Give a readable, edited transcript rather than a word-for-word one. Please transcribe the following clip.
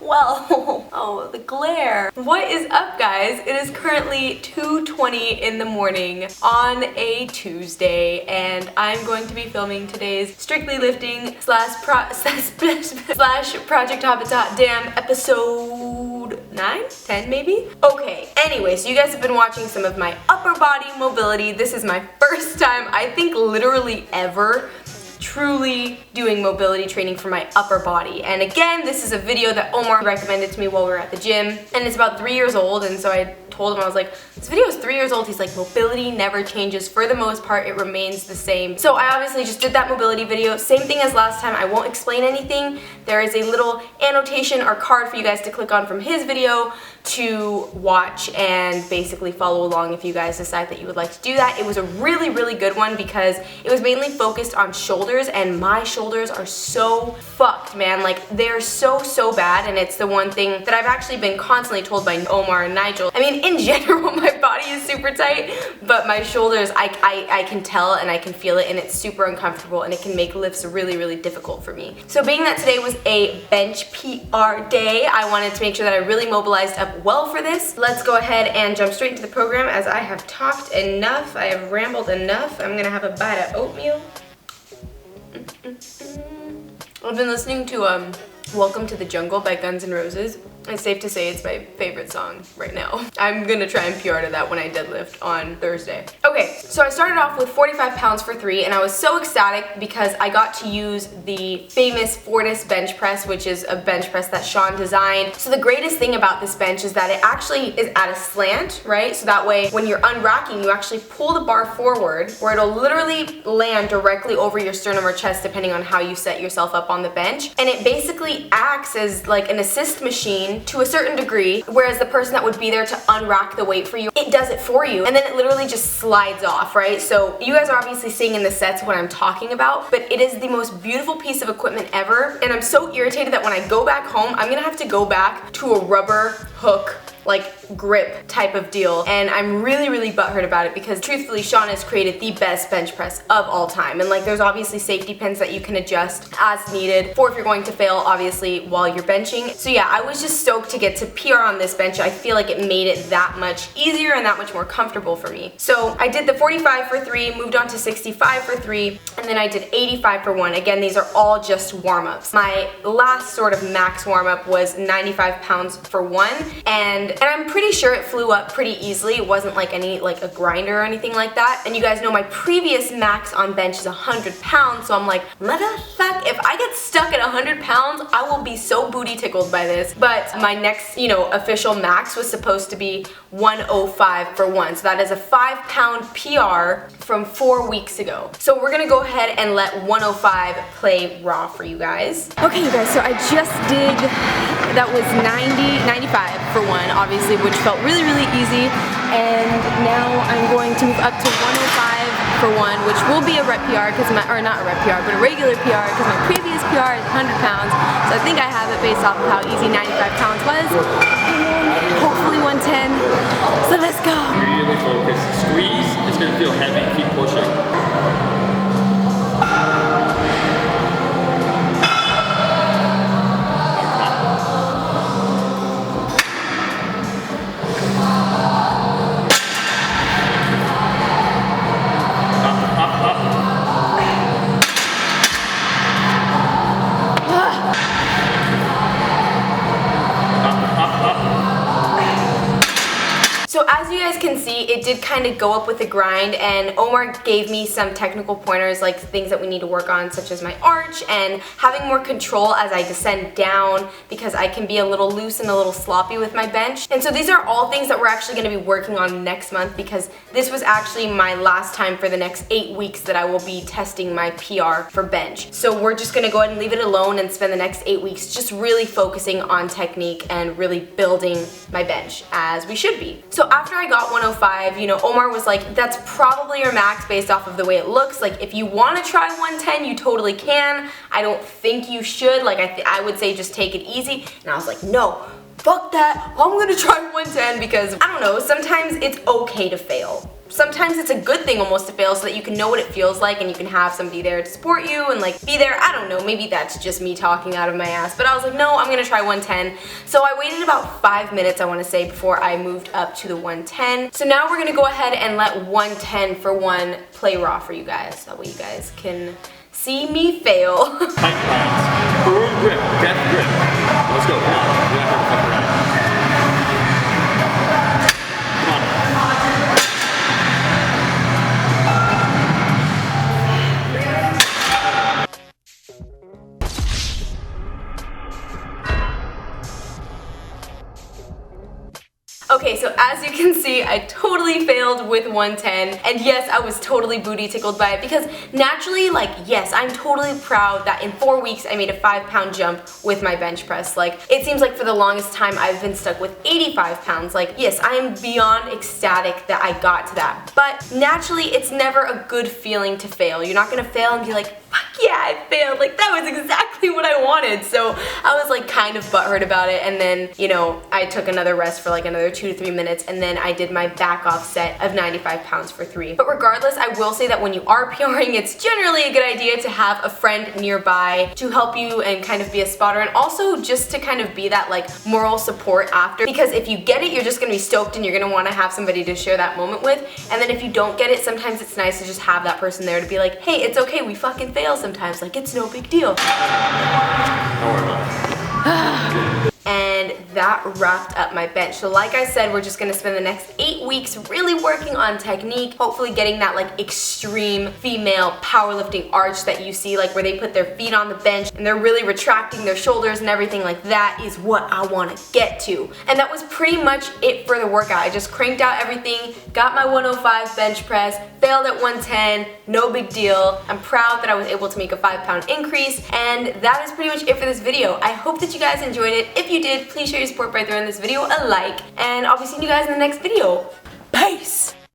Well, oh, the glare. What is up, guys? It is currently 2:20 in the morning on a Tuesday, and I'm going to be filming today's Strictly Lifting slash Project Habitat Damn episode 9? 10 maybe? Okay, anyway, so you guys have been watching some of my upper body mobility. This is my first time, I think literally ever, truly doing mobility training for my upper body. And again, this is a video that Omar recommended to me while we were at the gym, and it's about 3 years old, and so I told him, I was like, this video is 3 years old. He's like, mobility never changes. For the most part, it remains the same. So I obviously just did that mobility video. Same thing as last time. I won't explain anything. There is a little annotation or card for you guys to click on from his video to watch and basically follow along if you guys decide that you would like to do that. It was a really, really good one because it was mainly focused on shoulders, and my shoulders are so fucked, man. Like, they're so bad, and it's the one thing that I've actually been constantly told by Omar and Nigel. I mean, in general, my body is super tight, but my shoulders, I can tell and I can feel it, and it's super uncomfortable, and it can make lifts really, really difficult for me. So being that today was a bench PR day, I wanted to make sure that I really mobilized up well for this. Let's go ahead and jump straight into the program, as I have talked enough. I have rambled enough. I'm gonna have a bite of oatmeal. I've been listening to Welcome to the Jungle by Guns N' Roses. It's safe to say it's my favorite song right now. I'm gonna try and PR to that when I deadlift on Thursday. Okay, so I started off with 45 pounds for 3, and I was so ecstatic because I got to use the famous Fortis bench press, which is a bench press that Sean designed. So the greatest thing about this bench is that it actually is at a slant, right? So that way when you're unracking, you actually pull the bar forward where it'll literally land directly over your sternum or chest depending on how you set yourself up on the bench. And it basically acts as like an assist machine to a certain degree, whereas the person that would be there to unrack the weight for you, it does it for you, and then it literally just slides off, right? So you guys are obviously seeing in the sets what I'm talking about, but it is the most beautiful piece of equipment ever, and I'm so irritated that when I go back home, I'm gonna have to go back to a rubber hook like grip type of deal, and I'm really butthurt about it because truthfully Sean has created the best bench press of all time, and like there's obviously safety pins that you can adjust as needed for if you're going to fail obviously while you're benching. So yeah, I was just stoked to get to PR on this bench. I feel like it made it that much easier and that much more comfortable for me. So I did the 45 for 3, moved on to 65 for 3, and then I did 85 for 1. Again, these are all just warm-ups. My last sort of max warm-up was 95 pounds for 1, and I'm pretty sure it flew up pretty easily. It wasn't like a grinder or anything like that. And you guys know my previous max on bench is 100 pounds, so I'm like, motherfuck, if I get stuck at 100 pounds, I will be so booty tickled by this. But my next, official max was supposed to be 105 for 1. So that is a 5-pound PR from 4 weeks ago. So we're gonna go ahead and let 105 play raw for you guys. Okay, you guys, so I just did, that was 95 for 1, obviously, which felt really easy, and now I'm going to move up to 105 for 1, which will be a rep PR, or not a rep PR, but a regular PR, because my previous PR is 100 pounds, so I think I have it based off of how easy 95 pounds was, and hopefully 110, so let's go. Really focus, squeeze, it's going to feel heavy, keep pushing. So as you guys can see, it did kind of go up with the grind, and Omar gave me some technical pointers, like things that we need to work on, such as my arch and having more control as I descend down, because I can be a little loose and a little sloppy with my bench. And so these are all things that we're actually going to be working on next month, because this was actually my last time for the next 8 weeks that I will be testing my PR for bench. So we're just going to go ahead and leave it alone and spend the next 8 weeks just really focusing on technique and really building my bench as we should be. So after I got 105, Omar was like, that's probably your max based off of the way it looks. Like, if you want to try 110, you totally can. I don't think you should. Like, I would say just take it easy. And I was like, no, fuck that. I'm gonna try 110 because, I don't know, sometimes it's okay to fail. sometimes it's a good thing almost to fail so that you can know what it feels like and you can have somebody there to support you and like be there. I don't know, maybe that's just me talking out of my ass, but I was like, no, I'm gonna try 110. So I waited about 5 minutes, I wanna say, before I moved up to the 110. So now we're gonna go ahead and let 110 for one play raw for you guys. That way you guys can see me fail. Tight lines. Firm grip. Death grip. Let's go. Come on. You're not gonna fuck around. Okay, so as you can see, I totally failed with 110, and yes, I was totally booty tickled by it because naturally, like, yes, I'm totally proud that in 4 weeks I made a 5-pound jump with my bench press. Like, it seems like for the longest time I've been stuck with 85 pounds. Like, yes, I am beyond ecstatic that I got to that, but naturally, it's never a good feeling to fail. You're not gonna fail and be like, fuck yeah, I failed. Like, that was exactly what I wanted. So I was like kind of butthurt about it, and then, you know, I took another rest for like another 2 to 3 minutes, and then I did my back off set of 95 pounds for 3. But regardless, I will say that when you are PRing, it's generally a good idea to have a friend nearby to help you and kind of be a spotter, and also just to kind of be that like moral support after, because if you get it, you're just gonna be stoked and you're gonna want to have somebody to share that moment with, and then if you don't get it, sometimes it's nice to just have that person there to be like, hey, it's okay, we fucking fail sometimes, like, it's no big deal. Don't worry about it. And that wrapped up my bench. So like I said, we're just gonna spend the next 8 weeks really working on technique, hopefully getting that like extreme female powerlifting arch that you see, like where they put their feet on the bench and they're really retracting their shoulders and everything. Like, that is what I wanna get to. And that was pretty much it for the workout. I just cranked out everything, got my 105 bench press, failed at 110, no big deal. I'm proud that I was able to make a 5-pound increase, and that is pretty much it for this video. I hope that you guys enjoyed it. If you did, please show your support by throwing this video a like, and I'll be seeing you guys in the next video. Peace!